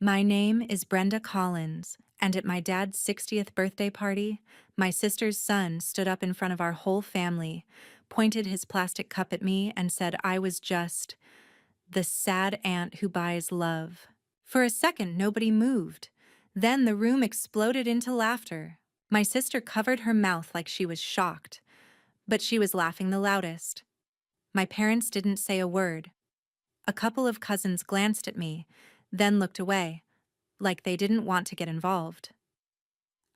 My name is Brenda Collins, and at my dad's 60th birthday party, my sister's son stood up in front of our whole family, pointed his plastic cup at me, and said I was just the sad aunt who buys love. For a second, nobody moved. Then the room exploded into laughter. My sister covered her mouth like she was shocked, but she was laughing the loudest. My parents didn't say a word. A couple of cousins glanced at me, then looked away, like they didn't want to get involved.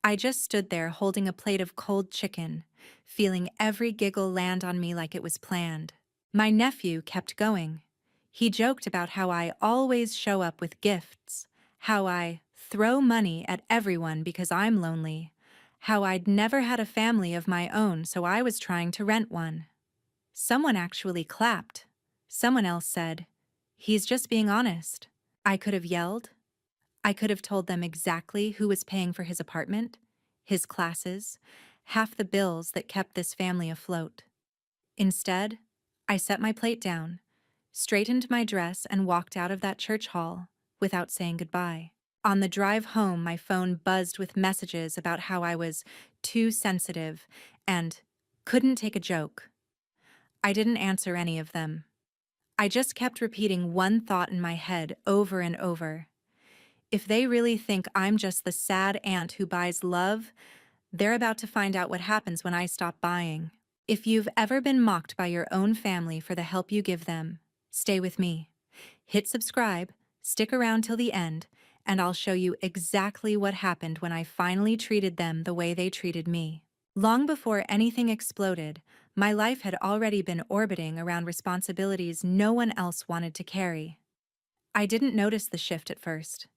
I just stood there holding a plate of cold chicken, feeling every giggle land on me like it was planned. My nephew kept going. He joked about how I always show up with gifts, how I throw money at everyone because I'm lonely, how I'd never had a family of my own, so I was trying to rent one. Someone actually clapped. Someone else said, "He's just being honest." I could have yelled. I could have told them exactly who was paying for his apartment, his classes, half the bills that kept this family afloat. Instead, I set my plate down, straightened my dress, and walked out of that church hall without saying goodbye. On the drive home, my phone buzzed with messages about how I was too sensitive and couldn't take a joke. I didn't answer any of them. I just kept repeating one thought in my head over and over. If they really think I'm just the sad aunt who buys love, they're about to find out what happens when I stop buying. If you've ever been mocked by your own family for the help you give them, stay with me. Hit subscribe, stick around till the end, and I'll show you exactly what happened when I finally treated them the way they treated me. Long before anything exploded, my life had already been orbiting around responsibilities no one else wanted to carry. I didn't notice the shift at first.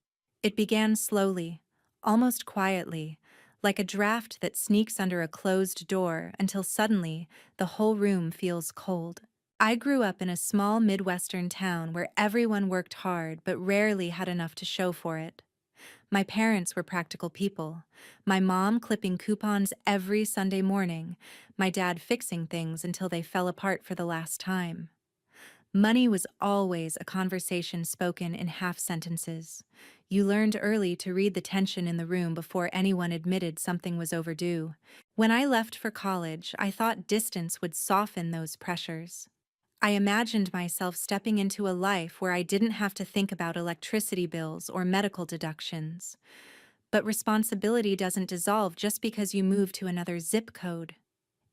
It began slowly, almost quietly, like a draft that sneaks under a closed door until suddenly the whole room feels cold. I grew up in a small Midwestern town where everyone worked hard but rarely had enough to show for it. My parents were practical people, my mom clipping coupons every Sunday morning, my dad fixing things until they fell apart for the last time. Money was always a conversation spoken in half sentences. You learned early to read the tension in the room before anyone admitted something was overdue. When I left for college, I thought distance would soften those pressures. I imagined myself stepping into a life where I didn't have to think about electricity bills or medical deductions. But responsibility doesn't dissolve just because you move to another zip code.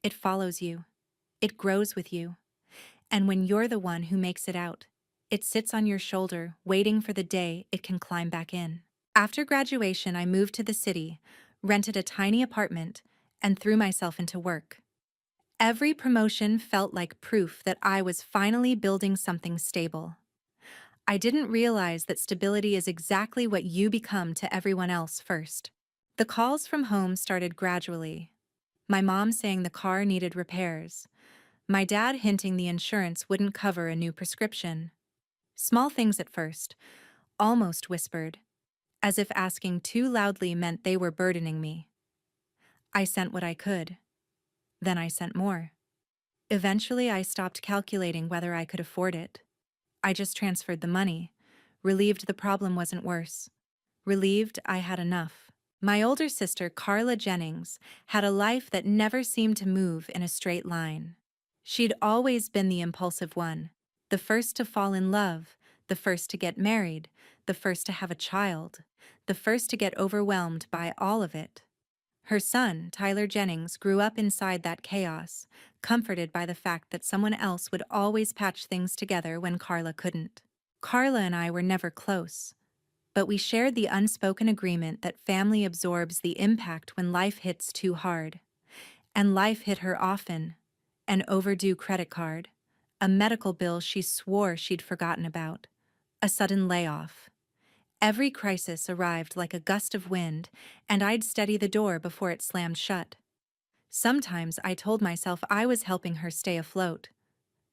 It follows you. It grows with you. And when you're the one who makes it out, it sits on your shoulder, waiting for the day it can climb back in. After graduation, I moved to the city, rented a tiny apartment, and threw myself into work. Every promotion felt like proof that I was finally building something stable. I didn't realize that stability is exactly what you become to everyone else first. The calls from home started gradually. My mom saying the car needed repairs. My dad hinting the insurance wouldn't cover a new prescription. Small things at first, almost whispered, as if asking too loudly meant they were burdening me. I sent what I could. Then I sent more. Eventually, I stopped calculating whether I could afford it. I just transferred the money, relieved the problem wasn't worse, relieved I had enough. My older sister, Carla Jennings, had a life that never seemed to move in a straight line. She'd always been the impulsive one, the first to fall in love, the first to get married, the first to have a child, the first to get overwhelmed by all of it. Her son, Tyler Jennings, grew up inside that chaos, comforted by the fact that someone else would always patch things together when Carla couldn't. Carla and I were never close, but we shared the unspoken agreement that family absorbs the impact when life hits too hard. And life hit her often. An overdue credit card, a medical bill she swore she'd forgotten about, a sudden layoff. Every crisis arrived like a gust of wind, and I'd steady the door before it slammed shut. Sometimes I told myself I was helping her stay afloat.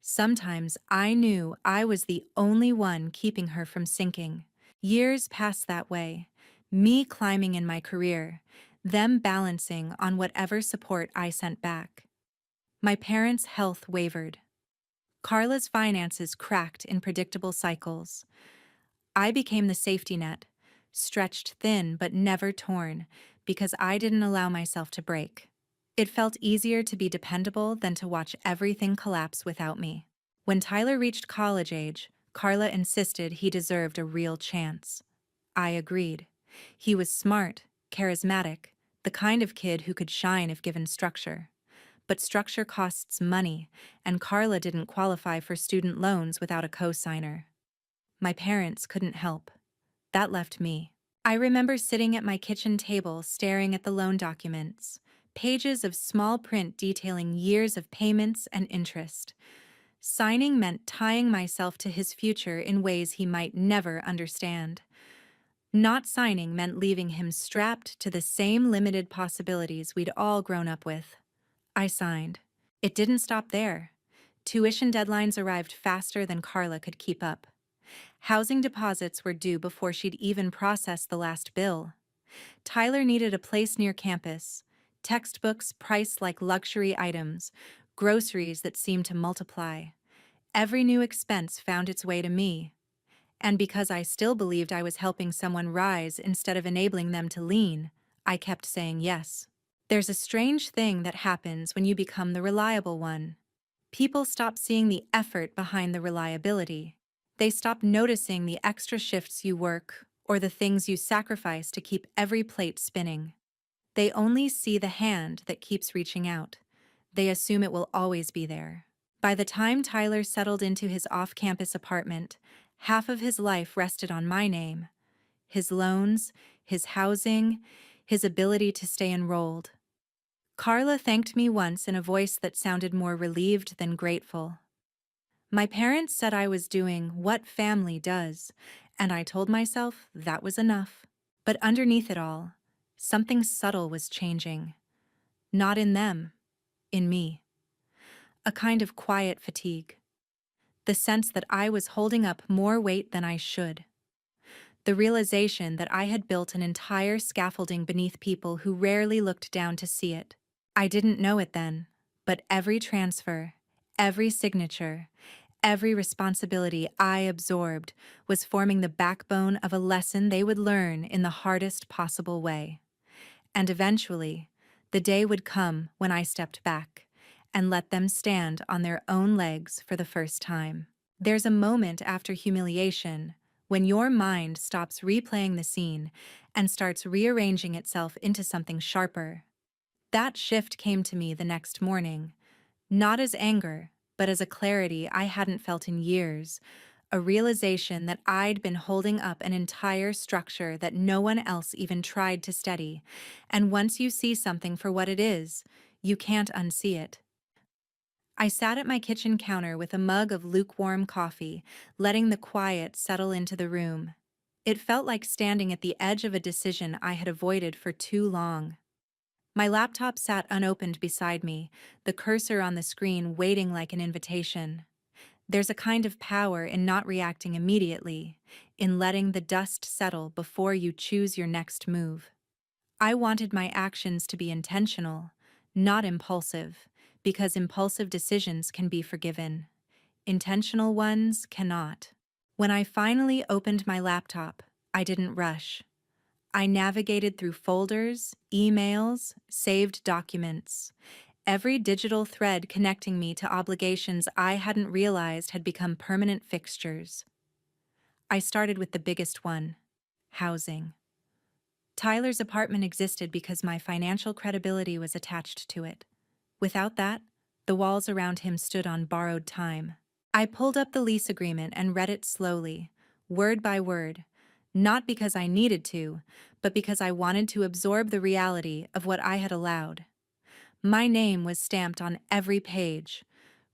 Sometimes I knew I was the only one keeping her from sinking. Years passed that way, me climbing in my career, them balancing on whatever support I sent back. My parents' health wavered. Carla's finances cracked in predictable cycles. I became the safety net, stretched thin but never torn, because I didn't allow myself to break. It felt easier to be dependable than to watch everything collapse without me. When Tyler reached college age, Carla insisted he deserved a real chance. I agreed. He was smart, charismatic, the kind of kid who could shine if given structure. But structure costs money, and Carla didn't qualify for student loans without a co-signer. My parents couldn't help. That left me. I remember sitting at my kitchen table staring at the loan documents, pages of small print detailing years of payments and interest. Signing meant tying myself to his future in ways he might never understand. Not signing meant leaving him strapped to the same limited possibilities we'd all grown up with. I signed. It didn't stop there. Tuition deadlines arrived faster than Carla could keep up. Housing deposits were due before she'd even processed the last bill. Tyler needed a place near campus, textbooks priced like luxury items, groceries that seemed to multiply. Every new expense found its way to me. And because I still believed I was helping someone rise instead of enabling them to lean, I kept saying yes. There's a strange thing that happens when you become the reliable one. People stop seeing the effort behind the reliability. They stop noticing the extra shifts you work or the things you sacrifice to keep every plate spinning. They only see the hand that keeps reaching out. They assume it will always be there. By the time Tyler settled into his off-campus apartment, half of his life rested on my name. His loans, his housing, his ability to stay enrolled. Carla thanked me once in a voice that sounded more relieved than grateful. My parents said I was doing what family does, and I told myself that was enough. But underneath it all, something subtle was changing. Not in them, in me. A kind of quiet fatigue. The sense that I was holding up more weight than I should. The realization that I had built an entire scaffolding beneath people who rarely looked down to see it. I didn't know it then, but every transfer, every signature, every responsibility I absorbed was forming the backbone of a lesson they would learn in the hardest possible way. And eventually, the day would come when I stepped back and let them stand on their own legs for the first time. There's a moment after humiliation when your mind stops replaying the scene and starts rearranging itself into something sharper. That shift came to me the next morning, not as anger, but as a clarity I hadn't felt in years, a realization that I'd been holding up an entire structure that no one else even tried to steady, and once you see something for what it is, you can't unsee it. I sat at my kitchen counter with a mug of lukewarm coffee, letting the quiet settle into the room. It felt like standing at the edge of a decision I had avoided for too long. My laptop sat unopened beside me, the cursor on the screen waiting like an invitation. There's a kind of power in not reacting immediately, in letting the dust settle before you choose your next move. I wanted my actions to be intentional, not impulsive, because impulsive decisions can be forgiven. Intentional ones cannot. When I finally opened my laptop, I didn't rush. I navigated through folders, emails, saved documents, every digital thread connecting me to obligations I hadn't realized had become permanent fixtures. I started with the biggest one: housing. Tyler's apartment existed because my financial credibility was attached to it. Without that, the walls around him stood on borrowed time. I pulled up the lease agreement and read it slowly, word by word, not because I needed to, but because I wanted to absorb the reality of what I had allowed. My name was stamped on every page: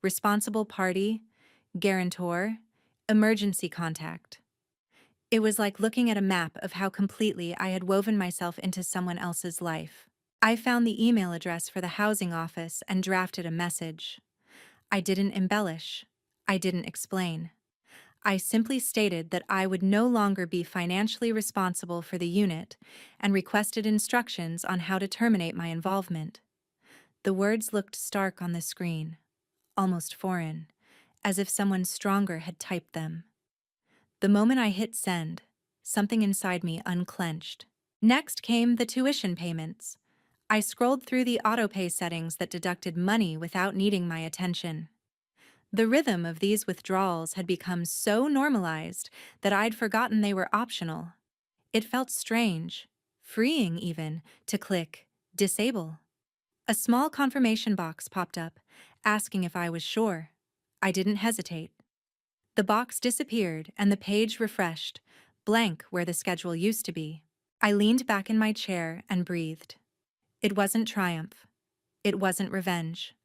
responsible party, guarantor, emergency contact. It was like looking at a map of how completely I had woven myself into someone else's life. I found the email address for the housing office and drafted a message. I didn't embellish. I didn't explain. I simply stated that I would no longer be financially responsible for the unit and requested instructions on how to terminate my involvement. The words looked stark on the screen, almost foreign, as if someone stronger had typed them. The moment I hit send, Something inside me unclenched. Next came the tuition payments. I scrolled through the autopay settings that deducted money without needing my attention. The rhythm of these withdrawals had become so normalized that I'd forgotten they were optional. It felt strange, freeing even, to click disable. A small confirmation box popped up, asking if I was sure. I didn't hesitate. The box disappeared and the page refreshed, blank where the schedule used to be. I leaned back in my chair and breathed. It wasn't triumph. It wasn't revenge.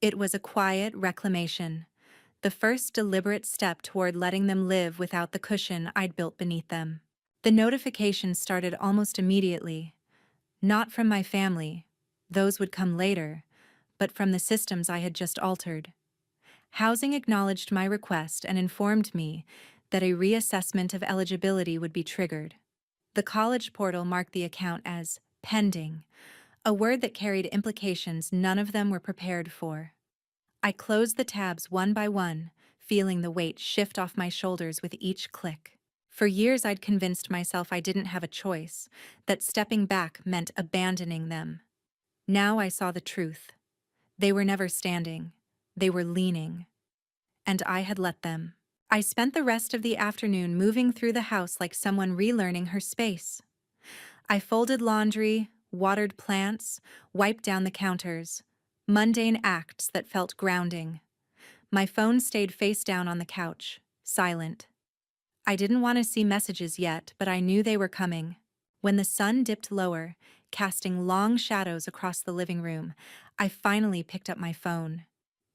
It was a quiet reclamation, the first deliberate step toward letting them live without the cushion I'd built beneath them. The notifications started almost immediately, not from my family, those would come later, but from the systems I had just altered. Housing acknowledged my request and informed me that a reassessment of eligibility would be triggered. The college portal marked the account as pending, a word that carried implications none of them were prepared for. I closed the tabs one by one, feeling the weight shift off my shoulders with each click. For years I'd convinced myself I didn't have a choice, that stepping back meant abandoning them. Now I saw the truth. They were never standing. They were leaning. And I had let them. I spent the rest of the afternoon moving through the house like someone relearning her space. I folded laundry, watered plants, wiped down the counters. Mundane acts that felt grounding. My phone stayed face down on the couch, silent. I didn't want to see messages yet, but I knew they were coming. When the sun dipped lower, casting long shadows across the living room, I finally picked up my phone.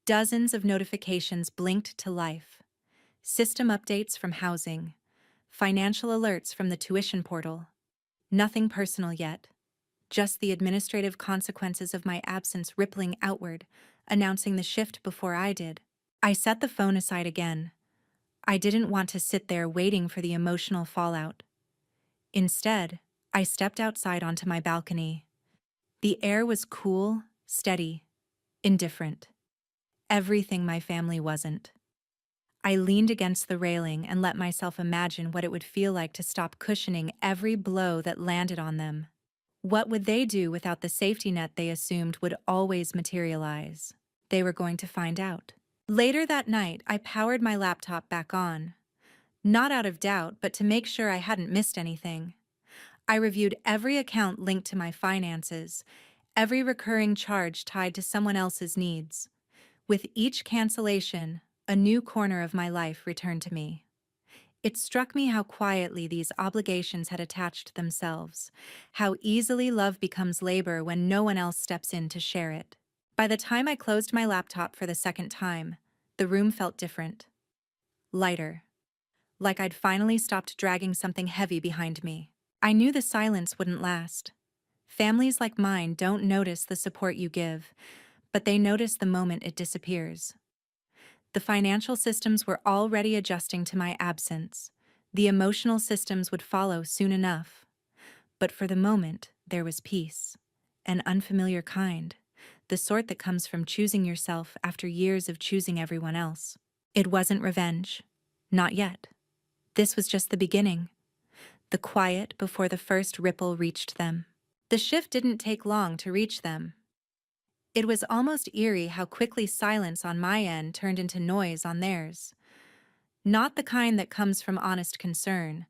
Dozens of notifications blinked to life. System updates from housing. Financial alerts from the tuition portal. Nothing personal yet. Just the administrative consequences of my absence rippling outward, announcing the shift before I did. I set the phone aside again. I didn't want to sit there waiting for the emotional fallout. Instead, I stepped outside onto my balcony. The air was cool, steady, indifferent. Everything my family wasn't. I leaned against the railing and let myself imagine what it would feel like to stop cushioning every blow that landed on them. What would they do without the safety net they assumed would always materialize? They were going to find out. Later that night, I powered my laptop back on. Not out of doubt, but to make sure I hadn't missed anything. I reviewed every account linked to my finances, every recurring charge tied to someone else's needs. With each cancellation, a new corner of my life returned to me. It struck me how quietly these obligations had attached themselves, how easily love becomes labor when no one else steps in to share it. By the time I closed my laptop for the second time, the room felt different. Lighter. Like I'd finally stopped dragging something heavy behind me. I knew the silence wouldn't last. Families like mine don't notice the support you give, but they notice the moment it disappears. The financial systems were already adjusting to my absence. The emotional systems would follow soon enough. But for the moment, there was peace. An unfamiliar kind. The sort that comes from choosing yourself after years of choosing everyone else. It wasn't revenge. Not yet. This was just the beginning. The quiet before the first ripple reached them. The shift didn't take long to reach them. It was almost eerie how quickly silence on my end turned into noise on theirs. Not the kind that comes from honest concern,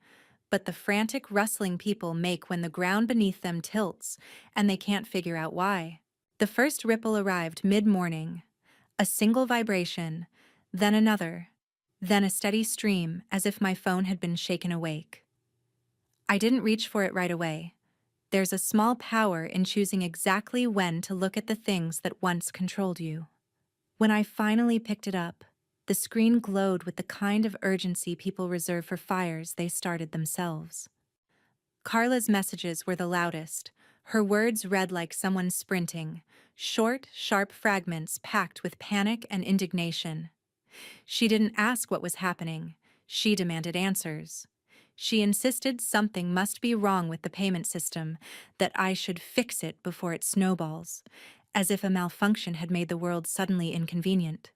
but the frantic rustling people make when the ground beneath them tilts and they can't figure out why. The first ripple arrived mid-morning, a single vibration, then another, then a steady stream as if my phone had been shaken awake. I didn't reach for it right away. There's a small power in choosing exactly when to look at the things that once controlled you. When I finally picked it up, the screen glowed with the kind of urgency people reserve for fires they started themselves. Carla's messages were the loudest, her words read like someone sprinting, short, sharp fragments packed with panic and indignation. She didn't ask what was happening, she demanded answers. She insisted something must be wrong with the payment system, that I should fix it before it snowballs, as if a malfunction had made the world suddenly inconvenient.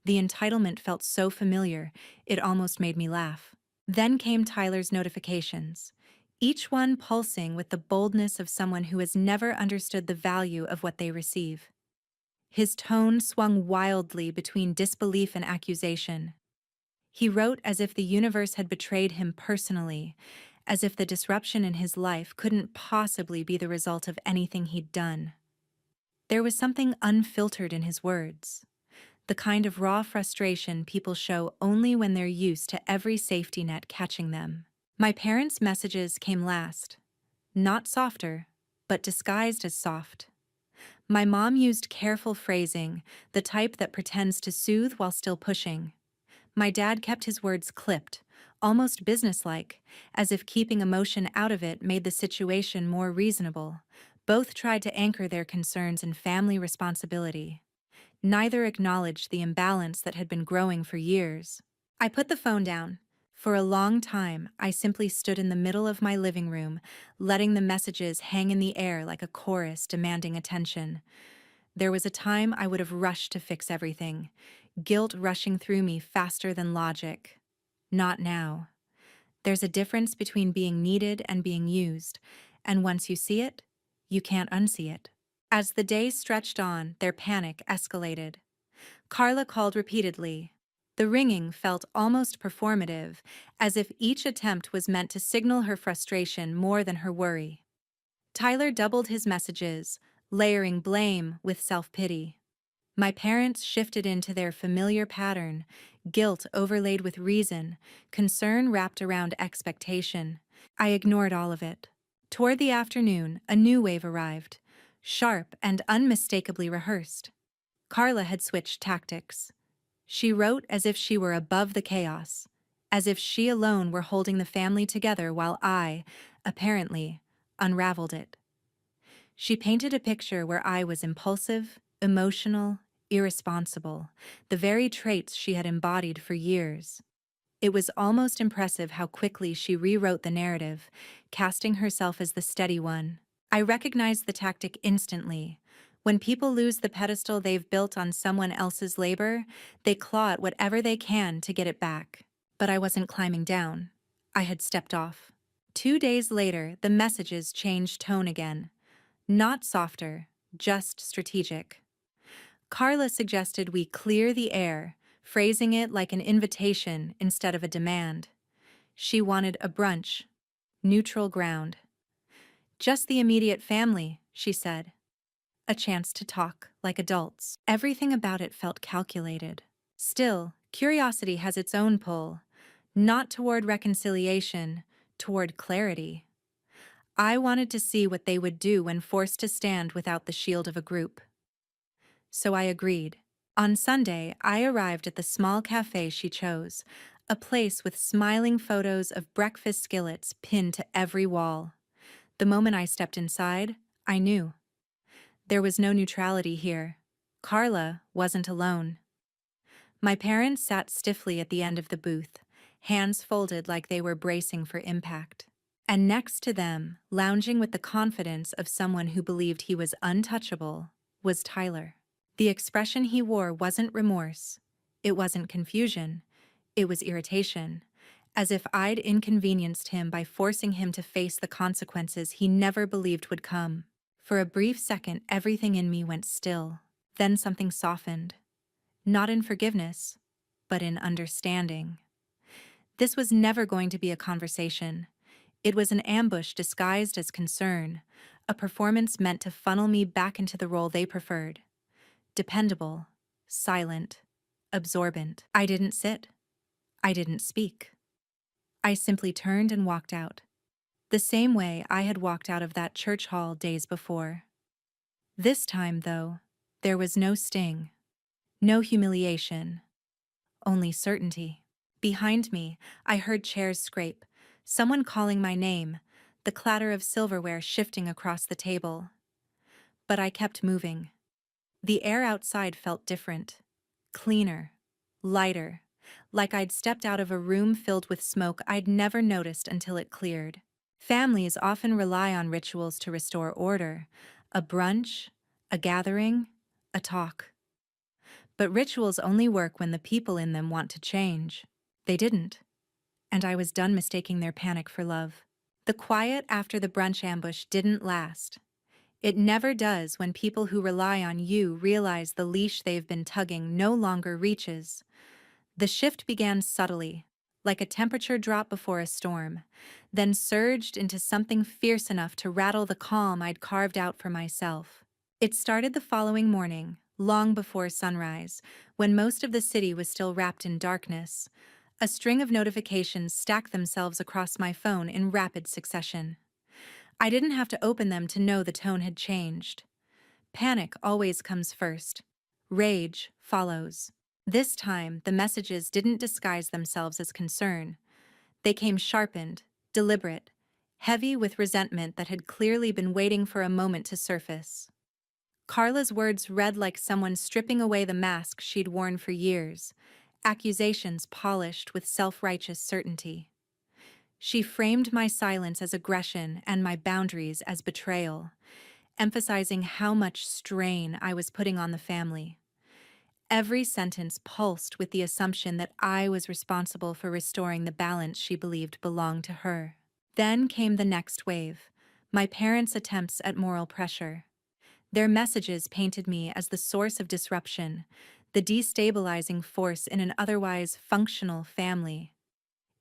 The entitlement felt so familiar, it almost made me laugh. Then came Tyler's notifications, each one pulsing with the boldness of someone who has never understood the value of what they receive. His tone swung wildly between disbelief and accusation. He wrote as if the universe had betrayed him personally, as if the disruption in his life couldn't possibly be the result of anything he'd done. There was something unfiltered in his words, the kind of raw frustration people show only when they're used to every safety net catching them. My parents' messages came last, not softer, but disguised as soft. My mom used careful phrasing, the type that pretends to soothe while still pushing. My dad kept his words clipped, almost businesslike, as if keeping emotion out of it made the situation more reasonable. Both tried to anchor their concerns in family responsibility. Neither acknowledged the imbalance that had been growing for years. I put the phone down. For a long time, I simply stood in the middle of my living room, letting the messages hang in the air like a chorus demanding attention. There was a time I would have rushed to fix everything, guilt rushing through me faster than logic. Not now. There's a difference between being needed and being used, and once you see it, you can't unsee it. As the days stretched on, their panic escalated. Carla called repeatedly. The ringing felt almost performative, as if each attempt was meant to signal her frustration more than her worry. Tyler doubled his messages, layering blame with self-pity. My parents shifted into their familiar pattern, guilt overlaid with reason, concern wrapped around expectation. I ignored all of it. Toward the afternoon, a new wave arrived, sharp and unmistakably rehearsed. Carla had switched tactics. She wrote as if she were above the chaos, as if she alone were holding the family together while I, apparently, unraveled it. She painted a picture where I was impulsive, emotional, irresponsible, the very traits she had embodied for years. It was almost impressive how quickly she rewrote the narrative, casting herself as the steady one. I recognized the tactic instantly. When people lose the pedestal they've built on someone else's labor, they claw at whatever they can to get it back. But I wasn't climbing down. I had stepped off. 2 days later, the messages changed tone again. Not softer, just strategic. Carla suggested we clear the air, phrasing it like an invitation instead of a demand. She wanted a brunch, neutral ground. Just the immediate family, she said. A chance to talk like adults. Everything about it felt calculated. Still, curiosity has its own pull, not toward reconciliation, toward clarity. I wanted to see what they would do when forced to stand without the shield of a group. So I agreed. On Sunday, I arrived at the small cafe she chose, a place with smiling photos of breakfast skillets pinned to every wall. The moment I stepped inside, I knew. There was no neutrality here. Carla wasn't alone. My parents sat stiffly at the end of the booth, hands folded like they were bracing for impact. And next to them, lounging with the confidence of someone who believed he was untouchable, was Tyler. The expression he wore wasn't remorse. It wasn't confusion. It was irritation, as if I'd inconvenienced him by forcing him to face the consequences he never believed would come. For a brief second, everything in me went still. Then something softened. Not in forgiveness, but in understanding. This was never going to be a conversation. It was an ambush disguised as concern, a performance meant to funnel me back into the role they preferred. Dependable, silent, absorbent. I didn't sit. I didn't speak. I simply turned and walked out. The same way I had walked out of that church hall days before. This time, though, there was no sting, no humiliation, only certainty. Behind me, I heard chairs scrape, someone calling my name, the clatter of silverware shifting across the table. But I kept moving. The air outside felt different, cleaner, lighter, like I'd stepped out of a room filled with smoke I'd never noticed until it cleared. Families often rely on rituals to restore order, a brunch, a gathering, a talk. But rituals only work when the people in them want to change. They didn't. and I was done mistaking their panic for love. The quiet after the brunch ambush didn't last. It never does when people who rely on you realize the leash they've been tugging no longer reaches. The shift began subtly, like a temperature drop before a storm, then surged into something fierce enough to rattle the calm I'd carved out for myself. It started the following morning, long before sunrise, when most of the city was still wrapped in darkness. A string of notifications stacked themselves across my phone in rapid succession. I didn't have to open them to know the tone had changed. Panic always comes first. Rage follows. This time, the messages didn't disguise themselves as concern. They came sharpened, deliberate, heavy with resentment that had clearly been waiting for a moment to surface. Carla's words read like someone stripping away the mask she'd worn for years, accusations polished with self-righteous certainty. She framed my silence as aggression and my boundaries as betrayal, emphasizing how much strain I was putting on the family. Every sentence pulsed with the assumption that I was responsible for restoring the balance she believed belonged to her. Then came the next wave, my parents' attempts at moral pressure. Their messages painted me as the source of disruption, the destabilizing force in an otherwise functional family.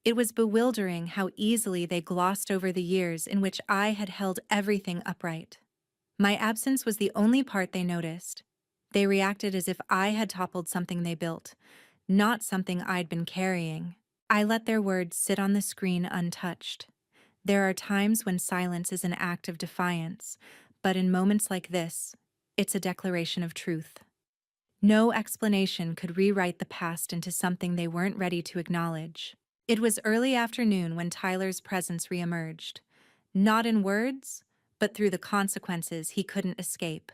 It was bewildering how easily they glossed over the years in which I had held everything upright. My absence was the only part they noticed. They reacted as if I had toppled something they built, not something I'd been carrying. I let their words sit on the screen untouched. There are times when silence is an act of defiance, but in moments like this, it's a declaration of truth. No explanation could rewrite the past into something they weren't ready to acknowledge. It was early afternoon when Tyler's presence reemerged. Not in words, but through the consequences he couldn't escape.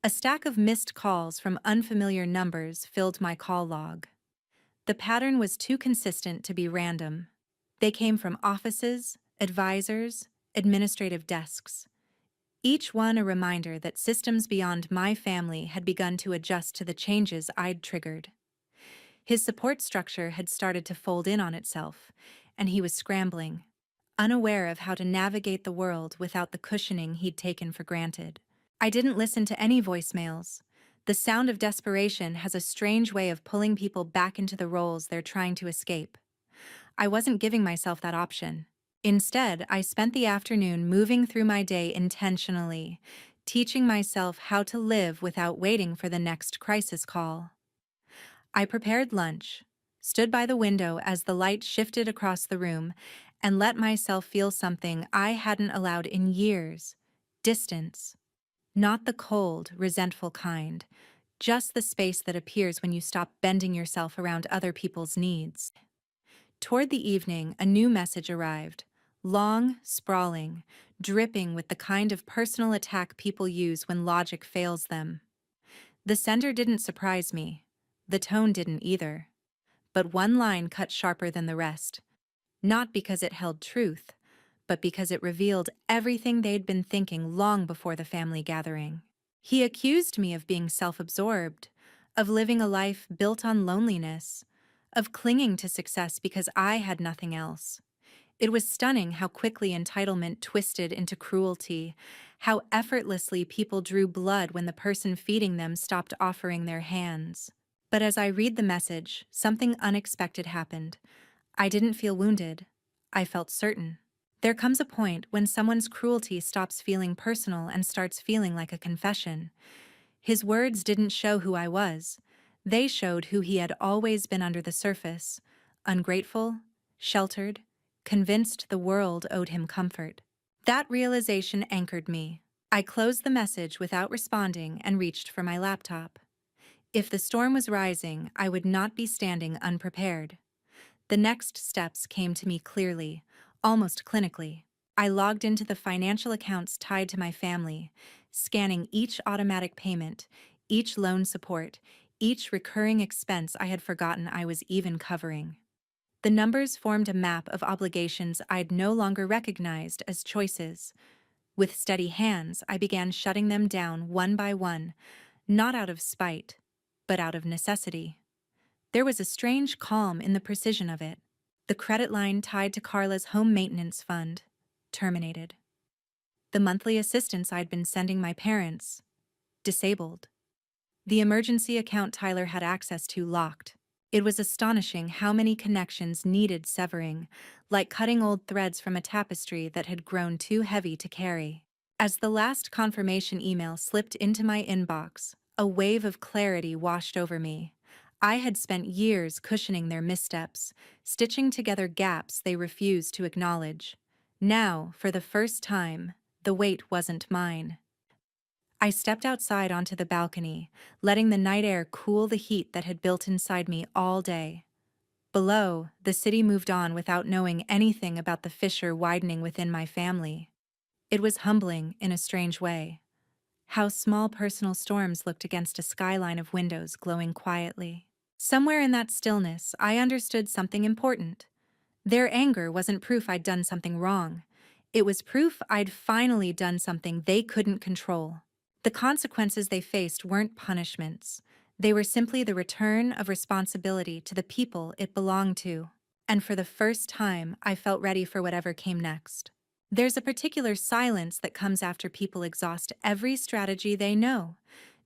A stack of missed calls from unfamiliar numbers filled my call log. The pattern was too consistent to be random. They came from offices, advisors, administrative desks. Each one a reminder that systems beyond my family had begun to adjust to the changes I'd triggered. His support structure had started to fold in on itself, and he was scrambling, unaware of how to navigate the world without the cushioning he'd taken for granted. I didn't listen to any voicemails. The sound of desperation has a strange way of pulling people back into the roles they're trying to escape. I wasn't giving myself that option. Instead, I spent the afternoon moving through my day intentionally, teaching myself how to live without waiting for the next crisis call. I prepared lunch, stood by the window as the light shifted across the room, and let myself feel something I hadn't allowed in years: distance. Not the cold, resentful kind, just the space that appears when you stop bending yourself around other people's needs. Toward the evening, a new message arrived, long, sprawling, dripping with the kind of personal attack people use when logic fails them. The sender didn't surprise me. The tone didn't either. But one line cut sharper than the rest, not because it held truth, but because it revealed everything they'd been thinking long before the family gathering. He accused me of being self-absorbed, of living a life built on loneliness, of clinging to success because I had nothing else. It was stunning how quickly entitlement twisted into cruelty, how effortlessly people drew blood when the person feeding them stopped offering their hands. But as I read the message, something unexpected happened. I didn't feel wounded. I felt certain. There comes a point when someone's cruelty stops feeling personal and starts feeling like a confession. His words didn't show who I was. They showed who he had always been under the surface: ungrateful, sheltered, convinced the world owed him comfort. That realization anchored me. I closed the message without responding and reached for my laptop. If the storm was rising, I would not be standing unprepared. The next steps came to me clearly, almost clinically. I logged into the financial accounts tied to my family, scanning each automatic payment, each loan support, each recurring expense I had forgotten I was even covering. The numbers formed a map of obligations I'd no longer recognized as choices. With steady hands, I began shutting them down one by one, not out of spite, but out of necessity. There was a strange calm in the precision of it. The credit line tied to Carla's home maintenance fund. Terminated. The monthly assistance I'd been sending my parents. Disabled. The emergency account Tyler had access to locked. It was astonishing how many connections needed severing, like cutting old threads from a tapestry that had grown too heavy to carry. As the last confirmation email slipped into my inbox, a wave of clarity washed over me. I had spent years cushioning their missteps, stitching together gaps they refused to acknowledge. Now, for the first time, the weight wasn't mine. I stepped outside onto the balcony, letting the night air cool the heat that had built inside me all day. Below, the city moved on without knowing anything about the fissure widening within my family. It was humbling in a strange way. How small personal storms looked against a skyline of windows glowing quietly. Somewhere in that stillness, I understood something important. Their anger wasn't proof I'd done something wrong. It was proof I'd finally done something they couldn't control. The consequences they faced weren't punishments. They were simply the return of responsibility to the people it belonged to. And for the first time, I felt ready for whatever came next. There's a particular silence that comes after people exhaust every strategy they know.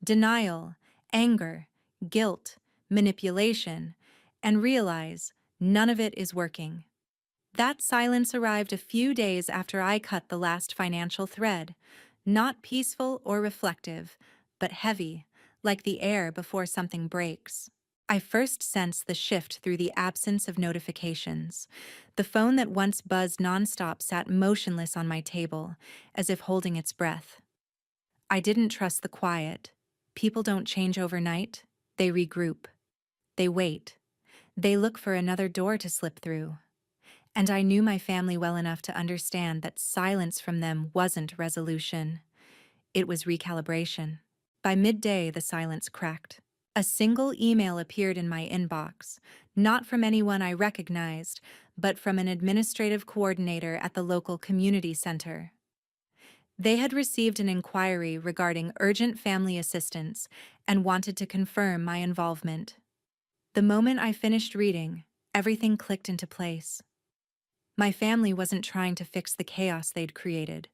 Denial, anger, guilt, manipulation, and realize none of it is working. That silence arrived a few days after I cut the last financial thread, not peaceful or reflective, but heavy, like the air before something breaks. I first sensed the shift through the absence of notifications. The phone that once buzzed nonstop sat motionless on my table, as if holding its breath. I didn't trust the quiet. People don't change overnight. They regroup. They wait. They look for another door to slip through. And I knew my family well enough to understand that silence from them wasn't resolution. It was recalibration. By midday, the silence cracked. A single email appeared in my inbox, not from anyone I recognized, but from an administrative coordinator at the local community center. They had received an inquiry regarding urgent family assistance and wanted to confirm my involvement. The moment I finished reading, everything clicked into place. My family wasn't trying to fix the chaos they'd created.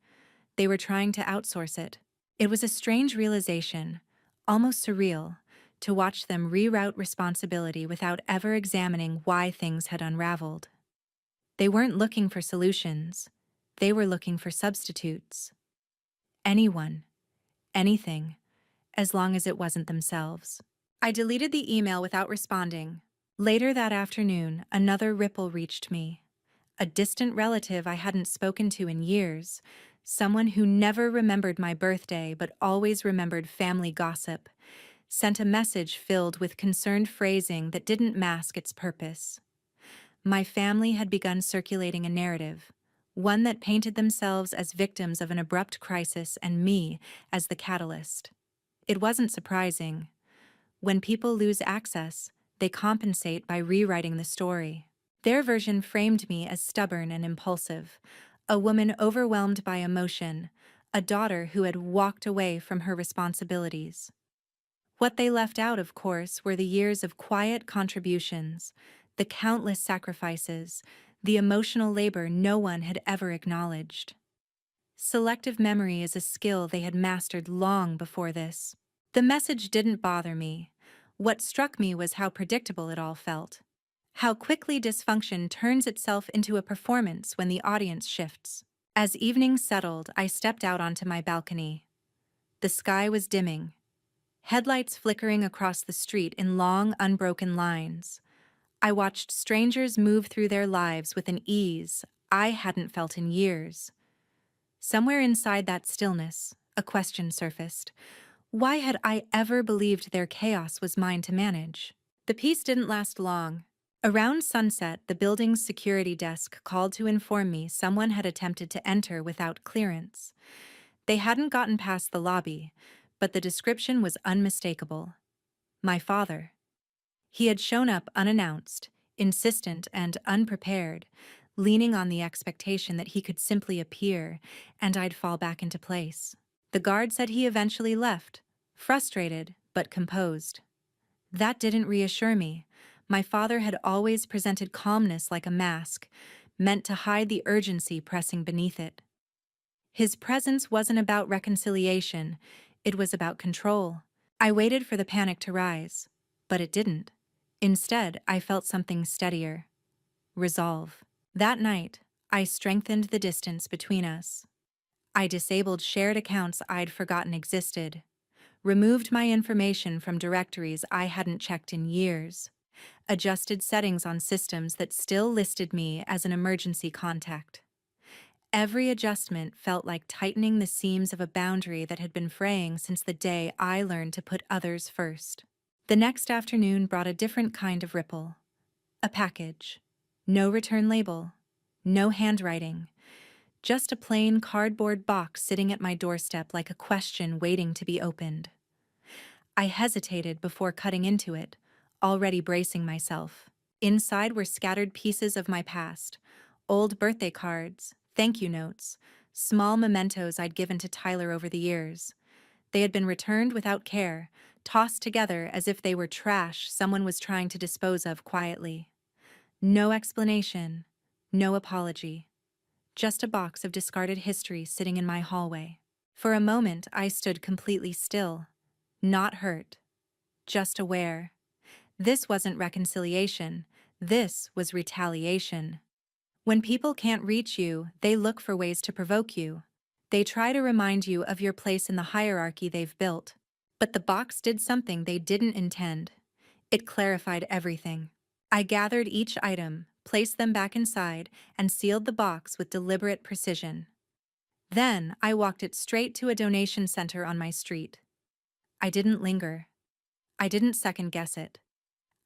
They were trying to outsource it. It was a strange realization, almost surreal, to watch them reroute responsibility without ever examining why things had unraveled. They weren't looking for solutions. They were looking for substitutes. Anyone, anything, as long as it wasn't themselves. I deleted the email without responding. Later that afternoon, another ripple reached me. A distant relative I hadn't spoken to in years, someone who never remembered my birthday but always remembered family gossip, sent a message filled with concerned phrasing that didn't mask its purpose. My family had begun circulating a narrative, one that painted themselves as victims of an abrupt crisis and me as the catalyst. It wasn't surprising. When people lose access, they compensate by rewriting the story. Their version framed me as stubborn and impulsive, a woman overwhelmed by emotion, a daughter who had walked away from her responsibilities. What they left out, of course, were the years of quiet contributions, the countless sacrifices, the emotional labor no one had ever acknowledged. Selective memory is a skill they had mastered long before this. The message didn't bother me. What struck me was how predictable it all felt. How quickly dysfunction turns itself into a performance when the audience shifts. As evening settled, I stepped out onto my balcony. The sky was dimming, headlights flickering across the street in long, unbroken lines. I watched strangers move through their lives with an ease I hadn't felt in years. Somewhere inside that stillness, a question surfaced. Why had I ever believed their chaos was mine to manage? The peace didn't last long. Around sunset, the building's security desk called to inform me someone had attempted to enter without clearance. They hadn't gotten past the lobby, but the description was unmistakable. My father. He had shown up unannounced, insistent and unprepared, leaning on the expectation that he could simply appear and I'd fall back into place. The guard said he eventually left, frustrated but composed. That didn't reassure me. My father had always presented calmness like a mask, meant to hide the urgency pressing beneath it. His presence wasn't about reconciliation, it was about control. I waited for the panic to rise, but it didn't. Instead, I felt something steadier: resolve. That night, I strengthened the distance between us. I disabled shared accounts I'd forgotten existed, removed my information from directories I hadn't checked in years, adjusted settings on systems that still listed me as an emergency contact. Every adjustment felt like tightening the seams of a boundary that had been fraying since the day I learned to put others first. The next afternoon brought a different kind of ripple. A package. No return label. No handwriting. Just a plain cardboard box sitting at my doorstep like a question waiting to be opened. I hesitated before cutting into it, already bracing myself. Inside were scattered pieces of my past: old birthday cards, thank you notes, small mementos I'd given to Tyler over the years. They had been returned without care, tossed together as if they were trash someone was trying to dispose of quietly. No explanation, no apology. Just a box of discarded history sitting in my hallway. For a moment, I stood completely still. Not hurt, just aware. This wasn't reconciliation. This was retaliation. When people can't reach you, they look for ways to provoke you. They try to remind you of your place in the hierarchy they've built. But the box did something they didn't intend. It clarified everything. I gathered each item, placed them back inside, and sealed the box with deliberate precision. Then I walked it straight to a donation center on my street. I didn't linger. I didn't second-guess it.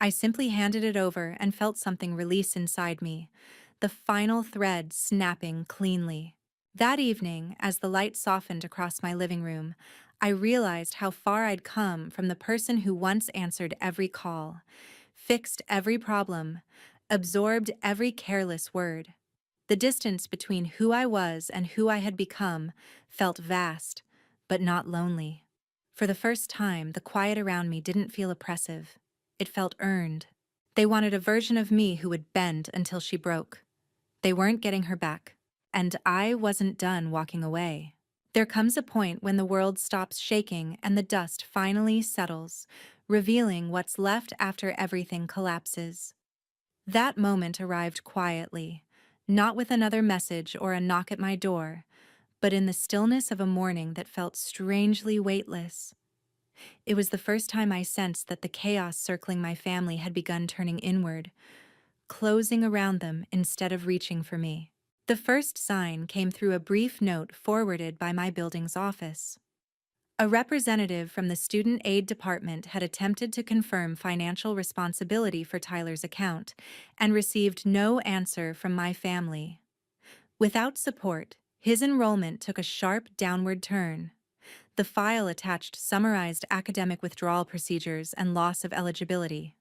I simply handed it over and felt something release inside me, the final thread snapping cleanly. That evening, as the light softened across my living room, I realized how far I'd come from the person who once answered every call, fixed every problem, absorbed every careless word. The distance between who I was and who I had become felt vast, but not lonely. For the first time, the quiet around me didn't feel oppressive. It felt earned. They wanted a version of me who would bend until she broke. They weren't getting her back. And I wasn't done walking away. There comes a point when the world stops shaking and the dust finally settles, revealing what's left after everything collapses. That moment arrived quietly, not with another message or a knock at my door, but in the stillness of a morning that felt strangely weightless. It was the first time I sensed that the chaos circling my family had begun turning inward, closing around them instead of reaching for me. The first sign came through a brief note forwarded by my building's office. A representative from the student aid department had attempted to confirm financial responsibility for Tyler's account and received no answer from my family. Without support, his enrollment took a sharp downward turn. The file attached summarized academic withdrawal procedures and loss of eligibility.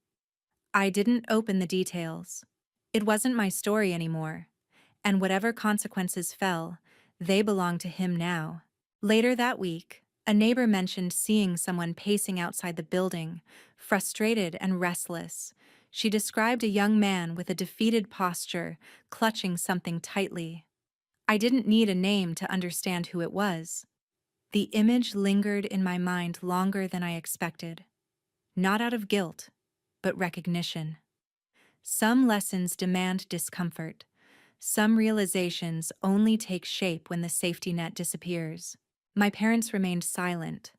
I didn't open the details. It wasn't my story anymore, and whatever consequences fell, they belonged to him now. Later that week, a neighbor mentioned seeing someone pacing outside the building, frustrated and restless. She described a young man with a defeated posture, clutching something tightly. I didn't need a name to understand who it was. The image lingered in my mind longer than I expected. Not out of guilt, but recognition. Some lessons demand discomfort. Some realizations only take shape when the safety net disappears. My parents remained silent.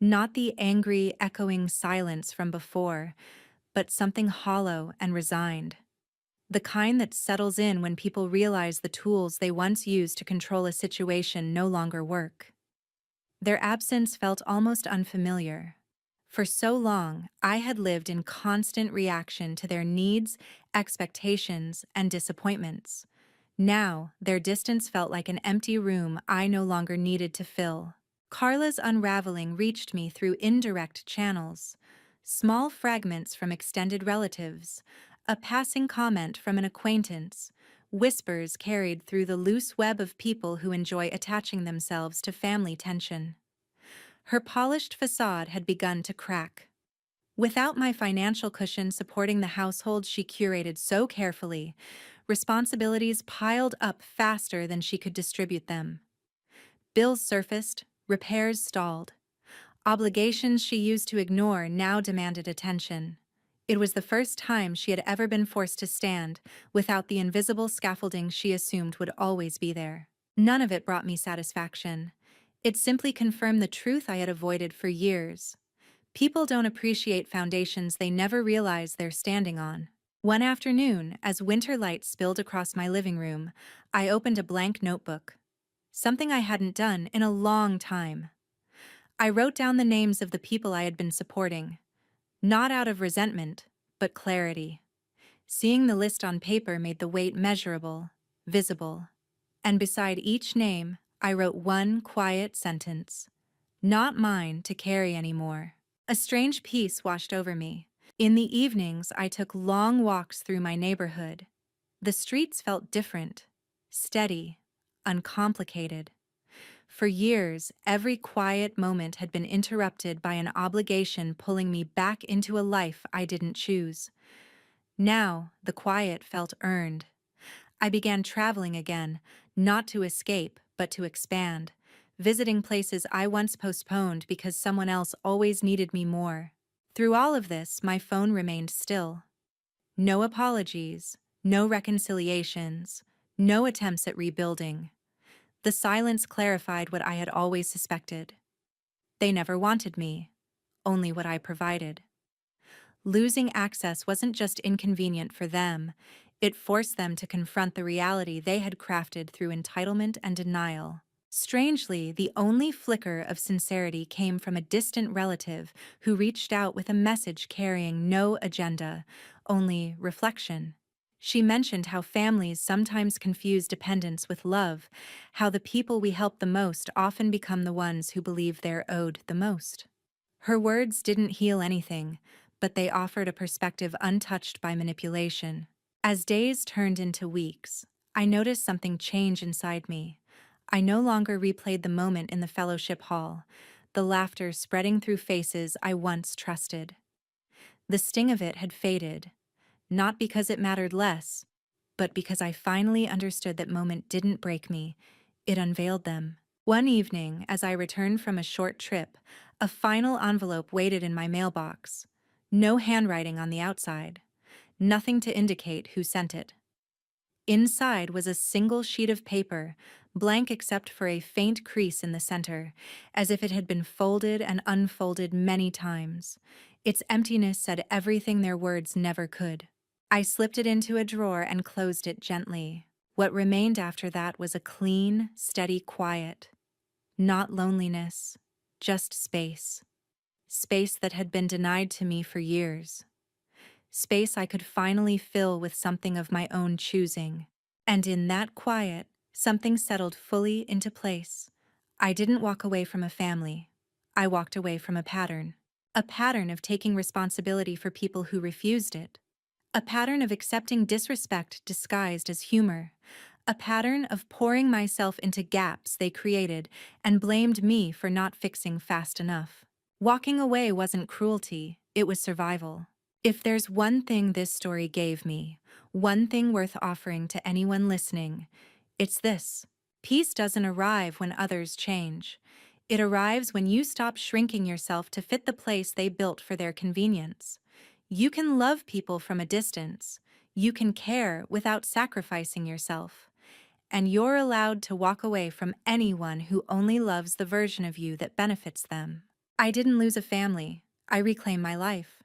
Not the angry, echoing silence from before, but something hollow and resigned. The kind that settles in when people realize the tools they once used to control a situation no longer work. Their absence felt almost unfamiliar. For so long, I had lived in constant reaction to their needs, expectations, and disappointments. Now, their distance felt like an empty room I no longer needed to fill. Carla's unraveling reached me through indirect channels: small fragments from extended relatives, a passing comment from an acquaintance, whispers carried through the loose web of people who enjoy attaching themselves to family tension. Her polished facade had begun to crack. Without my financial cushion supporting the household she curated so carefully, responsibilities piled up faster than she could distribute them. Bills surfaced, repairs stalled. Obligations she used to ignore now demanded attention. It was the first time she had ever been forced to stand without the invisible scaffolding she assumed would always be there. None of it brought me satisfaction. It simply confirmed the truth I had avoided for years. People don't appreciate foundations they never realize they're standing on. One afternoon, as winter light spilled across my living room, I opened a blank notebook. Something I hadn't done in a long time. I wrote down the names of the people I had been supporting. Not out of resentment, but clarity. Seeing the list on paper made the weight measurable, visible. And beside each name, I wrote one quiet sentence. Not mine to carry anymore. A strange peace washed over me. In the evenings, I took long walks through my neighborhood. The streets felt different, steady, uncomplicated. For years, every quiet moment had been interrupted by an obligation pulling me back into a life I didn't choose. Now, the quiet felt earned. I began traveling again, not to escape, but to expand, visiting places I once postponed because someone else always needed me more. Through all of this, my phone remained still. No apologies, no reconciliations, no attempts at rebuilding. The silence clarified what I had always suspected. They never wanted me, only what I provided. Losing access wasn't just inconvenient for them, it forced them to confront the reality they had crafted through entitlement and denial. Strangely, the only flicker of sincerity came from a distant relative who reached out with a message carrying no agenda, only reflection. She mentioned how families sometimes confuse dependence with love, how the people we help the most often become the ones who believe they're owed the most. Her words didn't heal anything, but they offered a perspective untouched by manipulation. As days turned into weeks, I noticed something change inside me. I no longer replayed the moment in the fellowship hall, the laughter spreading through faces I once trusted. The sting of it had faded, not because it mattered less, but because I finally understood that moment didn't break me, it unveiled them. One evening, as I returned from a short trip, a final envelope waited in my mailbox. No handwriting on the outside, nothing to indicate who sent it. Inside was a single sheet of paper, blank except for a faint crease in the center, as if it had been folded and unfolded many times. Its emptiness said everything their words never could. I slipped it into a drawer and closed it gently. What remained after that was a clean, steady quiet. Not loneliness, just space. Space that had been denied to me for years. Space I could finally fill with something of my own choosing. And in that quiet, something settled fully into place. I didn't walk away from a family. I walked away from a pattern. A pattern of taking responsibility for people who refused it. A pattern of accepting disrespect disguised as humor. A pattern of pouring myself into gaps they created and blamed me for not fixing fast enough. Walking away wasn't cruelty, it was survival. If there's one thing this story gave me, one thing worth offering to anyone listening, it's this. Peace doesn't arrive when others change. It arrives when you stop shrinking yourself to fit the place they built for their convenience. You can love people from a distance. You can care without sacrificing yourself. And you're allowed to walk away from anyone who only loves the version of you that benefits them. I didn't lose a family. I reclaimed my life.